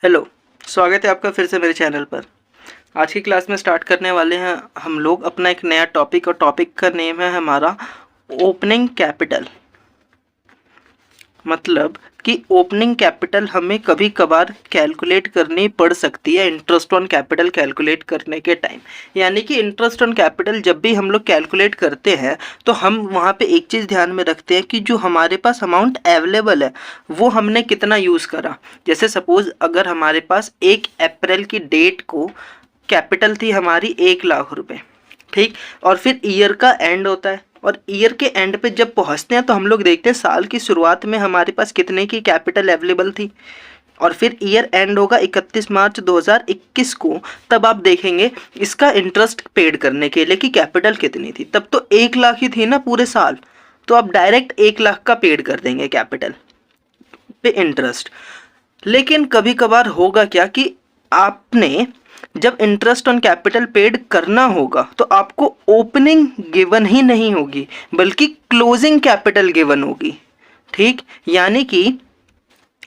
Hello, स्वागत है आपका फिर से मेरे चैनल पर। आज की क्लास में स्टार्ट करने वाले हैं हम लोग अपना एक नया टॉपिक और टॉपिक का नेम है हमारा ओपनिंग कैपिटल। मतलब कि ओपनिंग कैपिटल हमें कभी कभार कैलकुलेट करनी पड़ सकती है इंटरेस्ट ऑन कैपिटल कैलकुलेट करने के टाइम। यानी कि इंटरेस्ट ऑन कैपिटल जब भी हम लोग कैलकुलेट करते हैं तो हम वहाँ पे एक चीज़ ध्यान में रखते हैं कि जो हमारे पास अमाउंट अवेलेबल है वो हमने कितना यूज़ करा। जैसे सपोज़ अगर हमारे पास 1 अप्रैल की डेट को कैपिटल थी हमारी 1,00,000 रुपये, ठीक, और फिर ईयर का एंड होता है और ईयर के एंड पे जब पहुंचते हैं तो हम लोग देखते हैं साल की शुरुआत में हमारे पास कितने की कैपिटल अवेलेबल थी और फिर ईयर एंड होगा 31 मार्च 2021 को। तब आप देखेंगे इसका इंटरेस्ट पेड करने के लिए कि कैपिटल कितनी थी। तब तो 1,00,000 ही थी ना पूरे साल, तो आप डायरेक्ट 1,00,000 का पेड कर देंगे कैपिटल पे इंटरेस्ट। लेकिन कभी कभार होगा क्या कि आपने जब इंटरेस्ट ऑन कैपिटल पेड करना होगा तो आपको ओपनिंग गिवन ही नहीं होगी बल्कि क्लोजिंग कैपिटल गिवन होगी, ठीक। यानी कि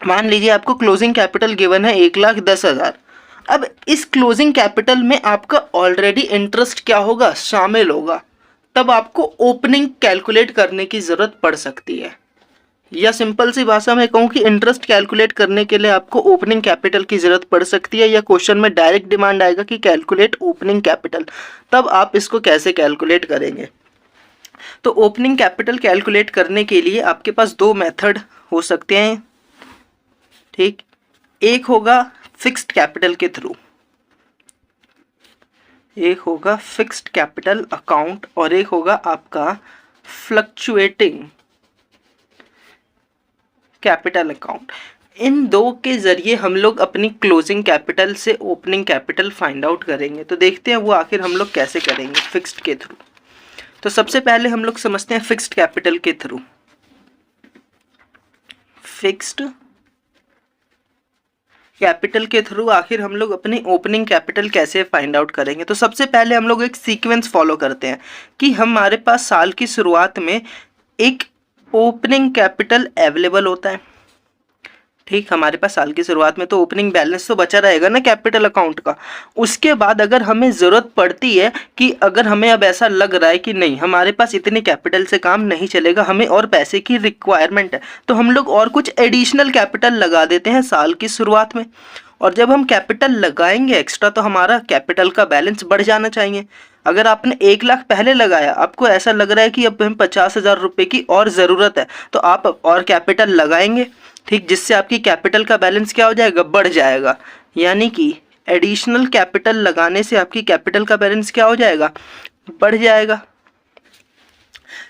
मान लीजिए आपको क्लोजिंग कैपिटल गिवन है 1,10,000। अब इस क्लोजिंग कैपिटल में आपका ऑलरेडी इंटरेस्ट क्या होगा, शामिल होगा। तब आपको ओपनिंग कैलकुलेट करने की ज़रूरत पड़ सकती है। या सिंपल सी भाषा में कहूँ कि इंटरेस्ट कैलकुलेट करने के लिए आपको ओपनिंग कैपिटल की ज़रूरत पड़ सकती है। या क्वेश्चन में डायरेक्ट डिमांड आएगा कि कैलकुलेट ओपनिंग कैपिटल, तब आप इसको कैसे कैलकुलेट करेंगे। तो ओपनिंग कैपिटल कैलकुलेट करने के लिए आपके पास 2 मेथड हो सकते हैं, ठीक। एक होगा फिक्स्ड कैपिटल के थ्रू, एक होगा फिक्स्ड कैपिटल अकाउंट और एक होगा आपका फ्लक्चुएटिंग कैपिटल अकाउंट। इन दो के ज़रिए हम लोग अपनी क्लोजिंग कैपिटल से ओपनिंग कैपिटल फाइंड आउट करेंगे। तो देखते हैं वो आखिर हम लोग कैसे करेंगे फिक्स्ड के थ्रू। तो सबसे पहले हम लोग समझते हैं फिक्स्ड कैपिटल के थ्रू। फिक्स्ड कैपिटल के थ्रू आखिर हम लोग अपनी ओपनिंग कैपिटल कैसे फाइंड आउट करेंगे। तो सबसे पहले हम लोग एक सीक्वेंस फॉलो करते हैं कि हमारे पास साल की शुरुआत में एक ओपनिंग कैपिटल अवेलेबल होता है, ठीक। हमारे पास साल की शुरुआत में तो ओपनिंग बैलेंस तो बचा रहेगा ना कैपिटल अकाउंट का। उसके बाद अगर हमें ज़रूरत पड़ती है कि अगर हमें अब ऐसा लग रहा है कि नहीं हमारे पास इतनी कैपिटल से काम नहीं चलेगा, हमें और पैसे की रिक्वायरमेंट है, तो हम लोग और कुछ एडिशनल कैपिटल लगा देते हैं साल की शुरुआत में। और जब हम कैपिटल लगाएंगे एक्स्ट्रा तो हमारा कैपिटल का बैलेंस बढ़ जाना चाहिए। अगर आपने 1,00,000 पहले लगाया, आपको ऐसा लग रहा है कि अब हमें 50,000 रुपये की और ज़रूरत है, तो आप और कैपिटल लगाएंगे, ठीक, जिससे आपकी कैपिटल का बैलेंस क्या हो जाएगा, बढ़ जाएगा। यानी कि एडिशनल कैपिटल लगाने से आपकी कैपिटल का बैलेंस क्या हो जाएगा, बढ़ जाएगा।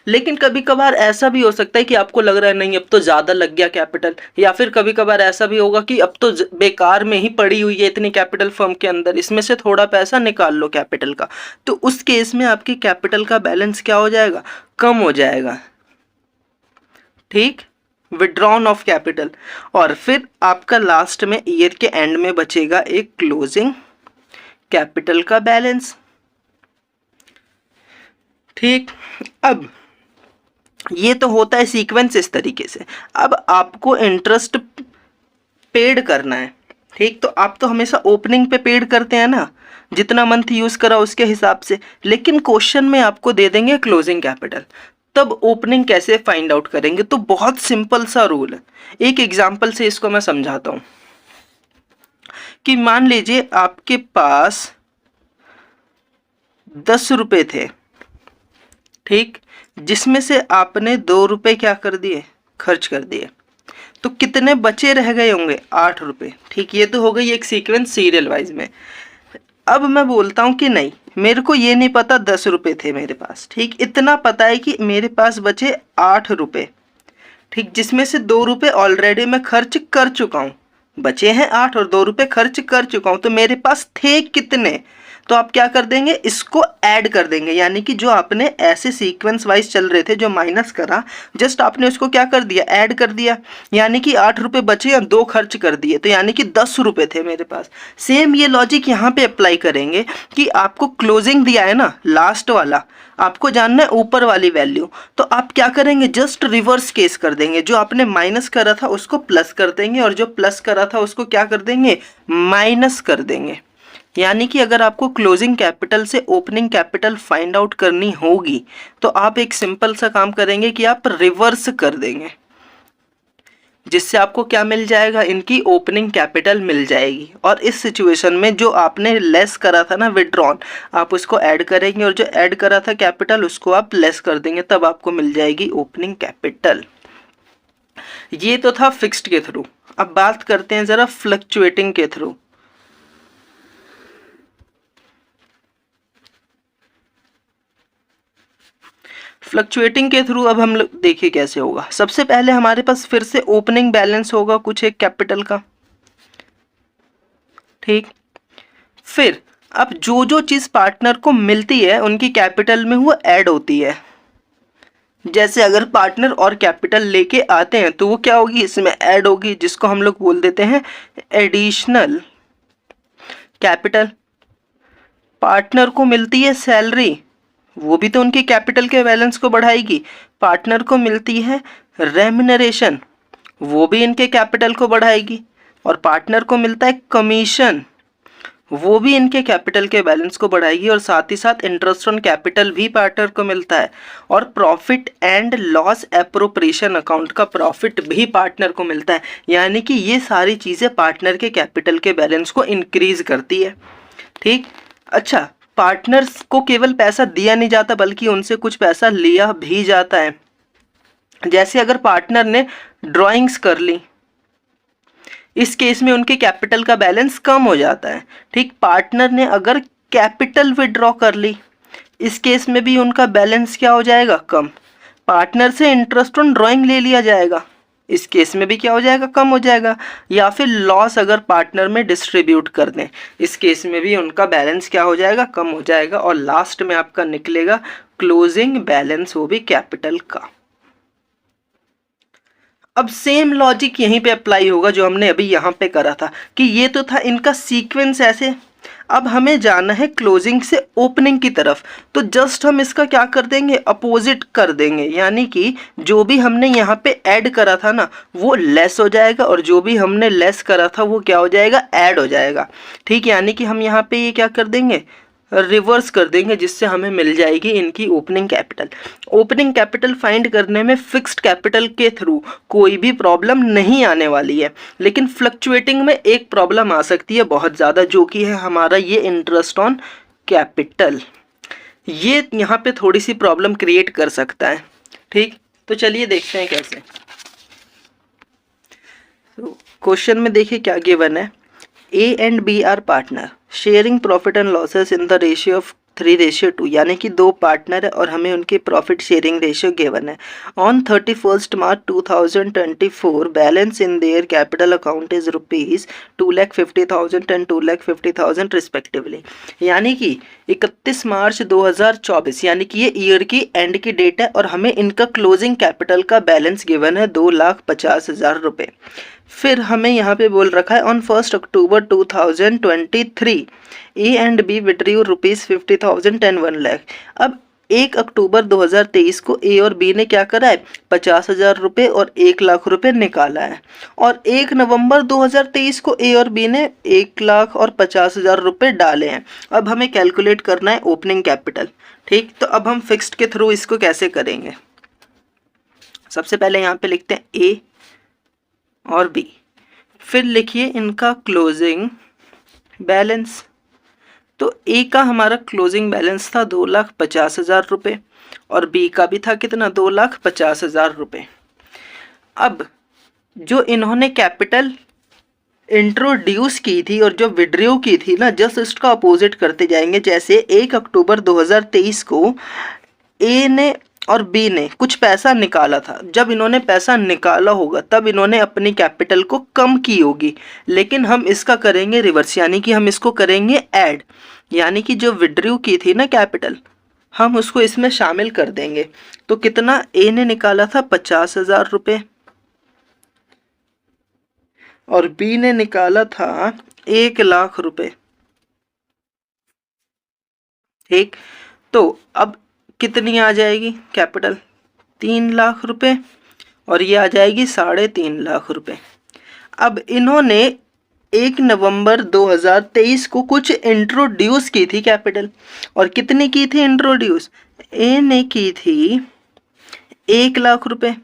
लेकिन कभी कभार ऐसा भी हो सकता है कि आपको लग रहा है नहीं अब तो ज़्यादा लग गया कैपिटल, या फिर कभी कभार ऐसा भी होगा कि अब तो बेकार में ही पड़ी हुई है इतनी कैपिटल फर्म के अंदर, इसमें से थोड़ा पैसा निकाल लो कैपिटल का। तो उस केस में आपकी कैपिटल का बैलेंस क्या हो जाएगा, कम हो जाएगा, ठीक, विड्रॉन ऑफ कैपिटल। और फिर आपका लास्ट में ईयर के एंड में बचेगा एक क्लोजिंग कैपिटल का बैलेंस, ठीक। अब ये तो होता है सीक्वेंस इस तरीके से। अब आपको इंटरेस्ट पेड करना है, ठीक। तो आप तो हमेशा ओपनिंग पे पेड करते हैं ना, जितना मंथ यूज़ करा उसके हिसाब से। लेकिन क्वेश्चन में आपको दे देंगे क्लोजिंग कैपिटल, तब ओपनिंग कैसे फाइंड आउट करेंगे। तो बहुत सिंपल सा रूल है, एक एग्जांपल से इसको मैं समझाता हूँ। कि मान लीजिए आपके पास 10 रुपये थे, ठीक, जिसमें से आपने 2 रुपये क्या कर दिए, खर्च कर दिए, तो कितने बचे रह गए होंगे, 8 रुपये, ठीक। ये तो हो गई एक सीक्वेंस सीरियल वाइज में। अब मैं बोलता हूँ कि नहीं, मेरे को ये नहीं पता 10 रुपये थे मेरे पास, ठीक, इतना पता है कि मेरे पास बचे 8 रुपये, ठीक, जिसमें से 2 रुपये ऑलरेडी मैं खर्च कर चुका हूँ, बचे हैं 8 और 2 रुपये खर्च कर चुका हूँ। तो मेरे पास थे कितने, तो आप क्या कर देंगे, इसको ऐड कर देंगे, यानी कि जो आपने ऐसे सीक्वेंस वाइज चल रहे थे जो माइनस करा, जस्ट आपने उसको क्या कर दिया, ऐड कर दिया, यानी कि 8 रुपये बचे या 2 खर्च कर दिए, तो यानी कि 10 रुपये थे मेरे पास। सेम ये लॉजिक यहाँ पे अप्लाई करेंगे कि आपको क्लोजिंग दिया है ना, लास्ट वाला आपको जानना है ऊपर वाली वैल्यू, तो आप क्या करेंगे, जस्ट रिवर्स केस कर देंगे, जो आपने माइनस करा था उसको प्लस कर देंगे और जो प्लस करा था उसको क्या कर देंगे, माइनस कर देंगे। यानी कि अगर आपको क्लोजिंग कैपिटल से ओपनिंग कैपिटल फाइंड आउट करनी होगी तो आप एक सिंपल सा काम करेंगे कि आप रिवर्स कर देंगे, जिससे आपको क्या मिल जाएगा, इनकी ओपनिंग कैपिटल मिल जाएगी। और इस सिचुएशन में जो आपने लेस करा था ना विड्रॉन, आप उसको ऐड करेंगे और जो ऐड करा था कैपिटल उसको आप लेस कर देंगे, तब आपको मिल जाएगी ओपनिंग कैपिटल। ये तो था फिक्स्ड के थ्रू। अब बात करते हैं ज़रा फ्लक्चुएटिंग के थ्रू। फ्लक्चुएटिंग के थ्रू अब हम लोग देखिए कैसे होगा। सबसे पहले हमारे पास फिर से ओपनिंग बैलेंस होगा कुछ एक कैपिटल का, ठीक। फिर अब जो जो चीज़ पार्टनर को मिलती है उनकी कैपिटल में वो ऐड होती है। जैसे अगर पार्टनर और कैपिटल लेके आते हैं तो वो क्या होगी, इसमें ऐड होगी, जिसको हम लोग बोल देते हैं एडिशनल कैपिटल। पार्टनर को मिलती है सैलरी, वो भी तो उनके कैपिटल के बैलेंस को बढ़ाएगी। पार्टनर को मिलती है रेम्युनरेशन, वो भी इनके कैपिटल को बढ़ाएगी। और पार्टनर को मिलता है कमीशन, वो भी इनके कैपिटल के बैलेंस को बढ़ाएगी। और साथ ही साथ इंटरेस्ट ऑन कैपिटल भी पार्टनर को मिलता है। और profit and loss appropriation account का प्रॉफिट भी पार्टनर को मिलता है। यानी कि ये सारी चीज़ें पार्टनर के कैपिटल के बैलेंस को इंक्रीज करती है, ठीक। अच्छा, पार्टनर्स को केवल पैसा दिया नहीं जाता बल्कि उनसे कुछ पैसा लिया भी जाता है। जैसे अगर पार्टनर ने ड्राइंग्स कर ली, इस केस में उनके कैपिटल का बैलेंस कम हो जाता है, ठीक। पार्टनर ने अगर कैपिटल विड्रॉ कर ली, इस केस में भी उनका बैलेंस क्या हो जाएगा, कम। पार्टनर से इंटरेस्ट ऑन ड्राइंग ले लिया जाएगा, इस केस में भी क्या हो जाएगा, कम हो जाएगा। या फिर लॉस अगर पार्टनर में डिस्ट्रीब्यूट कर दें, इस केस में भी उनका बैलेंस क्या हो जाएगा, कम हो जाएगा। और लास्ट में आपका निकलेगा क्लोजिंग बैलेंस, वो भी कैपिटल का। अब सेम लॉजिक यहीं पे अप्लाई होगा जो हमने अभी यहाँ पे करा था कि ये तो था इनका सीक्वेंस ऐसे। अब हमें जाना है क्लोजिंग से ओपनिंग की तरफ, तो जस्ट हम इसका क्या कर देंगे, अपोजिट कर देंगे। यानी कि जो भी हमने यहाँ पे ऐड करा था ना वो लेस हो जाएगा और जो भी हमने लेस करा था वो क्या हो जाएगा, ऐड हो जाएगा, ठीक। यानी कि हम यहाँ पे ये क्या कर देंगे, रिवर्स कर देंगे, जिससे हमें मिल जाएगी इनकी opening capital. Opening capital find करने में फिक्स्ड कैपिटल के थ्रू कोई भी प्रॉब्लम नहीं आने वाली है, लेकिन फ्लक्चुएटिंग में एक प्रॉब्लम आ सकती है बहुत ज़्यादा, जो कि है हमारा ये इंटरेस्ट ऑन कैपिटल। ये यहाँ पे थोड़ी सी प्रॉब्लम क्रिएट कर सकता है, ठीक। तो चलिए देखते हैं कैसे। तो क्वेश्चन में देखिए क्या गिवन है, A and B are partner sharing profit and losses in the ratio of 3:2, यानी कि 2 पार्टनर है और हमें उनकी प्रॉफिट शेयरिंग रेशियो गिवन है। On 31 March 2024 balance in their capital account is ₹2,50,000 and 2,50,000 respectively. यानी कि 31 मार्च 2024, यानी कि ये ईयर की एंड की डेट है और हमें इनका क्लोजिंग कैपिटल का बैलेंस गिवन है ₹2,50,000। फिर हमें यहाँ पे बोल रखा है on 1 October 2023 A and B withdrew ₹50,000 and 1 lakh. अब 1 अक्टूबर 2023 को ए और बी ने क्या करा है, 50,000 रुपये और 1 लाख रुपये निकाला है। और 1 नवंबर 2023 को ए और बी ने 1 लाख और 50,000 रुपये डाले हैं। अब हमें कैलकुलेट करना है ओपनिंग कैपिटल, ठीक। तो अब हम फिक्स्ड के थ्रू इसको कैसे करेंगे, सबसे पहले यहाँ पे लिखते हैं ए और बी, फिर लिखिए इनका क्लोजिंग बैलेंस। तो ए का हमारा क्लोजिंग बैलेंस था 2,50,000 रुपये और बी का भी था कितना, 2,50,000 रुपये। अब जो इन्होंने कैपिटल इंट्रोड्यूस की थी और जो विड्रॉ की थी ना, जस्ट इसका अपोजिट करते जाएंगे। जैसे 1 अक्टूबर 2023 को ए ने और बी ने कुछ पैसा निकाला था, जब इन्होंने पैसा निकाला होगा तब इन्होंने अपनी कैपिटल को कम की होगी, लेकिन हम इसका करेंगे रिवर्स, यानी कि हम इसको करेंगे ऐड, यानी कि जो विड्रू की थी ना कैपिटल, हम उसको इसमें शामिल कर देंगे। तो कितना, ए ने निकाला था 50,000 रुपये और बी ने निकाला था 1,00,000 रुपये। ठीक, तो अब कितनी आ जाएगी कैपिटल, 3,00,000 रुपये और ये आ जाएगी 3.5 रुपये। अब इन्होंने 1 नवंबर 2023 को कुछ इंट्रोड्यूस की थी कैपिटल, और कितनी की थी इंट्रोड्यूस, ए ने की थी 1,00,000 रुपये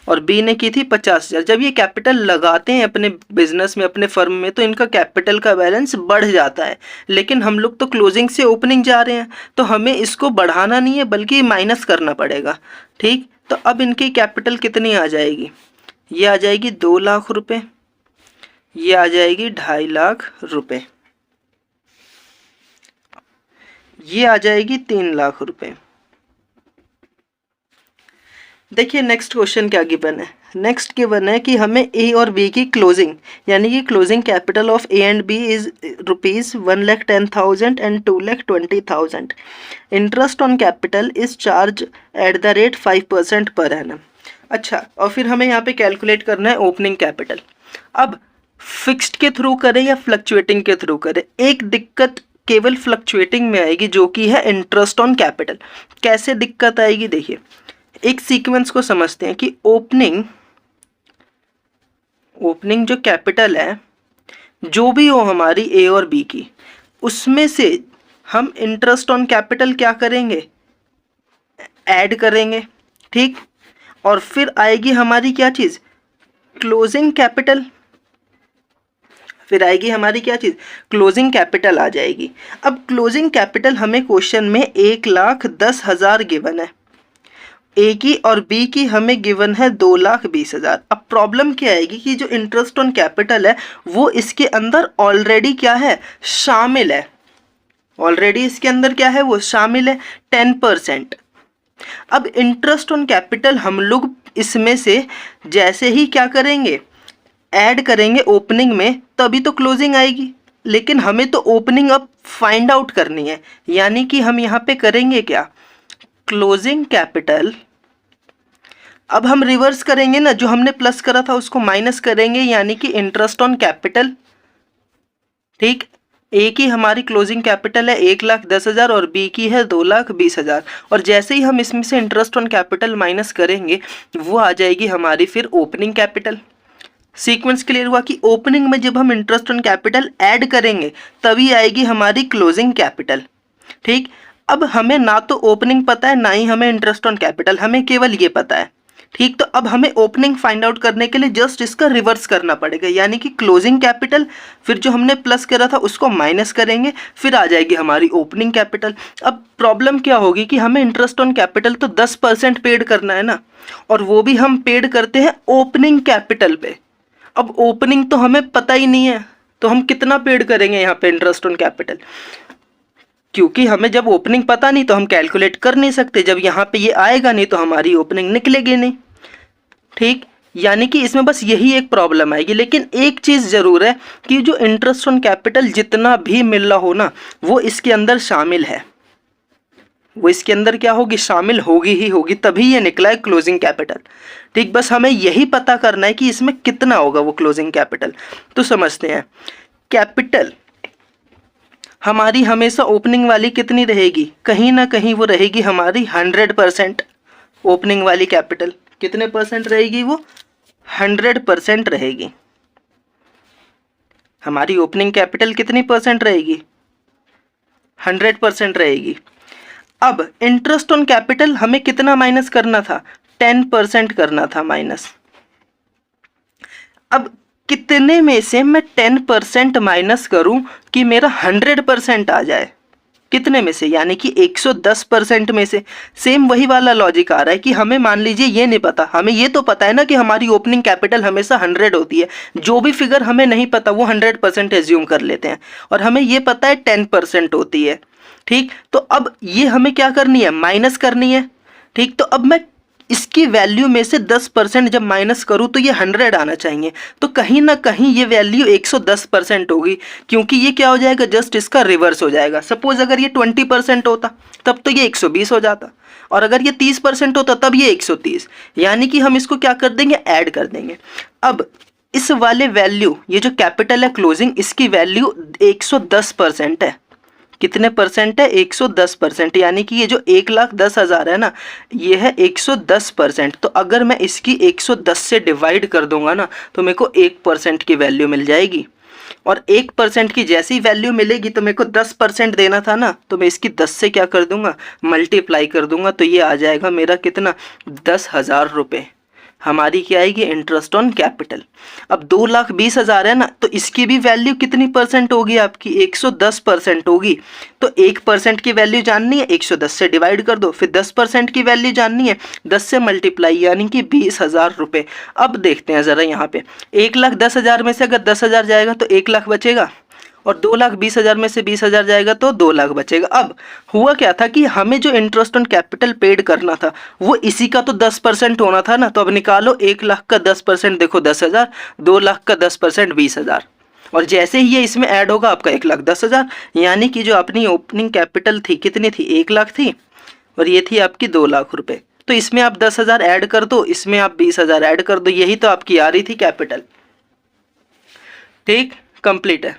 और बी ने की थी 50,000। जब ये कैपिटल लगाते हैं अपने बिजनेस में, अपने फर्म में, तो इनका कैपिटल का बैलेंस बढ़ जाता है, लेकिन हम लोग तो क्लोजिंग से ओपनिंग जा रहे हैं, तो हमें इसको बढ़ाना नहीं है बल्कि माइनस करना पड़ेगा। ठीक, तो अब इनकी कैपिटल कितनी आ जाएगी, ये आ जाएगी 2,00,000 रुपये, ये आ जाएगी 2.5 रुपये, ये आ जाएगी 3,00,000 रुपये। देखिए नेक्स्ट क्वेश्चन क्या गिवन है, नेक्स्ट गिवन है कि हमें ए और बी की क्लोजिंग, यानी कि closing capital of A and B is ₹1,10,000 and 2,20,000। Interest on capital is charge at the rate 5% per annum. अच्छा, और फिर हमें यहाँ पे कैलकुलेट करना है ओपनिंग कैपिटल। अब फिक्स्ड के थ्रू करें या फ्लक्चुएटिंग के थ्रू करें, एक दिक्कत केवल फ्लक्चुएटिंग में आएगी जो कि है इंटरेस्ट ऑन कैपिटल। कैसे दिक्कत आएगी, देखिए एक सीक्वेंस को समझते हैं कि ओपनिंग जो कैपिटल है, जो भी हो हमारी ए और बी की, उसमें से हम इंटरेस्ट ऑन कैपिटल क्या करेंगे, ऐड करेंगे। ठीक, और फिर आएगी हमारी क्या चीज़, क्लोजिंग कैपिटल, फिर आएगी हमारी क्या चीज़, क्लोजिंग कैपिटल आ जाएगी। अब क्लोजिंग कैपिटल हमें क्वेश्चन में 1,10,000 गिवन है, ए की और बी की हमें गिवन है 2,20,000। अब प्रॉब्लम क्या आएगी कि जो इंटरेस्ट ऑन कैपिटल है वो इसके अंदर ऑलरेडी क्या है, शामिल है, ऑलरेडी इसके अंदर क्या है, वो शामिल है 10%। अब इंटरेस्ट ऑन कैपिटल हम लोग इसमें से जैसे ही क्या करेंगे, ऐड करेंगे ओपनिंग में, तभी तो क्लोजिंग आएगी, लेकिन हमें तो ओपनिंग अब फाइंड आउट करनी है, यानी कि हम यहाँ पे करेंगे क्या, क्लोजिंग कैपिटल। अब हम रिवर्स करेंगे ना, जो हमने प्लस करा था उसको माइनस करेंगे, यानी कि इंटरेस्ट ऑन कैपिटल। ठीक, ए की हमारी क्लोजिंग कैपिटल है 1,10,000 और बी की है 2,20,000, और जैसे ही हम इसमें से इंटरेस्ट ऑन कैपिटल माइनस करेंगे वो आ जाएगी हमारी फिर ओपनिंग कैपिटल। सीक्वेंस क्लियर हुआ कि ओपनिंग में जब हम इंटरेस्ट ऑन कैपिटल ऐड करेंगे तभी आएगी हमारी क्लोजिंग कैपिटल। ठीक, अब हमें ना तो ओपनिंग पता है ना ही हमें इंटरेस्ट ऑन कैपिटल, हमें केवल ये पता है। ठीक, तो अब हमें ओपनिंग फाइंड आउट करने के लिए जस्ट इसका रिवर्स करना पड़ेगा, यानी कि क्लोजिंग कैपिटल, फिर जो हमने प्लस करा था उसको माइनस करेंगे, फिर आ जाएगी हमारी ओपनिंग कैपिटल। अब प्रॉब्लम क्या होगी कि हमें इंटरेस्ट ऑन कैपिटल तो 10% पेड करना है ना, और वो भी हम पेड करते हैं ओपनिंग कैपिटल पे। अब ओपनिंग तो हमें पता ही नहीं है, तो हम कितना पेड करेंगे यहाँ पे इंटरेस्ट ऑन कैपिटल, क्योंकि हमें जब ओपनिंग पता नहीं तो हम कैलकुलेट कर नहीं सकते, जब यहाँ पे ये आएगा नहीं तो हमारी ओपनिंग निकलेगी नहीं। ठीक, यानी कि इसमें बस यही एक प्रॉब्लम आएगी, लेकिन एक चीज़ ज़रूर है कि जो इंटरेस्ट ऑन कैपिटल जितना भी मिल रहा हो ना, वो इसके अंदर शामिल है, वो इसके अंदर क्या होगी, शामिल होगी ही होगी, तभी ये निकला है क्लोजिंग कैपिटल। ठीक, बस हमें यही पता करना है कि इसमें कितना होगा वो क्लोजिंग कैपिटल। तो समझते हैं, कैपिटल हमारी हमेशा ओपनिंग वाली कितनी रहेगी, कहीं ना कहीं वो रहेगी हमारी 100%। ओपनिंग वाली कैपिटल कितने परसेंट रहेगी, वो 100% रहेगी। हमारी ओपनिंग कैपिटल कितनी परसेंट रहेगी, 100% रहेगी। अब इंटरेस्ट ऑन कैपिटल हमें कितना माइनस करना था, 10% करना था माइनस। अब कितने में से मैं 10% माइनस करूं कि मेरा 100% आ जाए, कितने में से, यानी कि 110% में से। सेम वही वाला लॉजिक आ रहा है कि हमें मान लीजिए ये नहीं पता, हमें ये तो पता है ना कि हमारी ओपनिंग कैपिटल हमेशा 100 होती है, जो भी फिगर हमें नहीं पता वो 100% एज्यूम कर लेते हैं, और हमें ये पता है 10% होती है। ठीक, तो अब ये हमें क्या करनी है, माइनस करनी है, ठीक, तो अब मैं इसकी वैल्यू में से 10% जब माइनस करूँ तो ये 100 आना चाहिए। तो कहीं ना कहीं ये वैल्यू 110% होगी, क्योंकि ये क्या हो जाएगा, जस्ट इसका रिवर्स हो जाएगा। सपोज अगर ये 20% होता तब तो ये 120 हो जाता, और अगर ये 30% होता तब ये 130। यानी कि हम इसको क्या कर देंगे, ऐड कर देंगे। अब इस वाले वैल्यू, ये जो कैपिटल है क्लोजिंग, इसकी वैल्यू 110% है। कितने परसेंट है, 110%। यानी कि ये जो 1,10,000 है ना, ये है 110%। तो अगर मैं इसकी 110 से डिवाइड कर दूंगा ना, तो मेरे को 1% की वैल्यू मिल जाएगी। और 1% की जैसी वैल्यू मिलेगी तो मेरे को 10% देना था ना, तो मैं इसकी 10 से क्या कर दूंगा, मल्टीप्लाई कर दूंगा। तो ये आ जाएगा मेरा कितना, 10,000 रुपये। हमारी क्या आएगी, इंटरेस्ट ऑन कैपिटल। अब 2,20,000 है ना, तो इसकी भी वैल्यू कितनी परसेंट होगी आपकी, 110% होगी। तो 1% की वैल्यू जाननी है, 110 से डिवाइड कर दो। फिर 10% की वैल्यू जाननी है, 10 से मल्टीप्लाई, यानी कि 20,000 रुपये। अब देखते हैं ज़रा यहाँ पे, 1,10,000 में से अगर 10,000 जाएगा तो 1,00,000 बचेगा, और 2,20,000 में से 20,000 जाएगा तो 2,00,000 बचेगा। अब हुआ क्या था कि हमें जो इंटरेस्ट ऑन कैपिटल पेड करना था वो इसी का तो 10% होना था ना। तो अब निकालो, 1,00,000 का 10%, देखो 10,000, 2,00,000 का 10% 20,000, और जैसे ही ये इसमें ऐड होगा आपका 1,10,000। यानी कि जो अपनी ओपनिंग कैपिटल थी कितनी थी, 1,00,000 थी, और ये थी आपकी 2,00,000 रुपये। तो इसमें आप 10,000 ऐड कर दो, इसमें आप 20,000 ऐड कर दो, यही तो आपकी आ रही थी कैपिटल। ठीक, कंप्लीट है।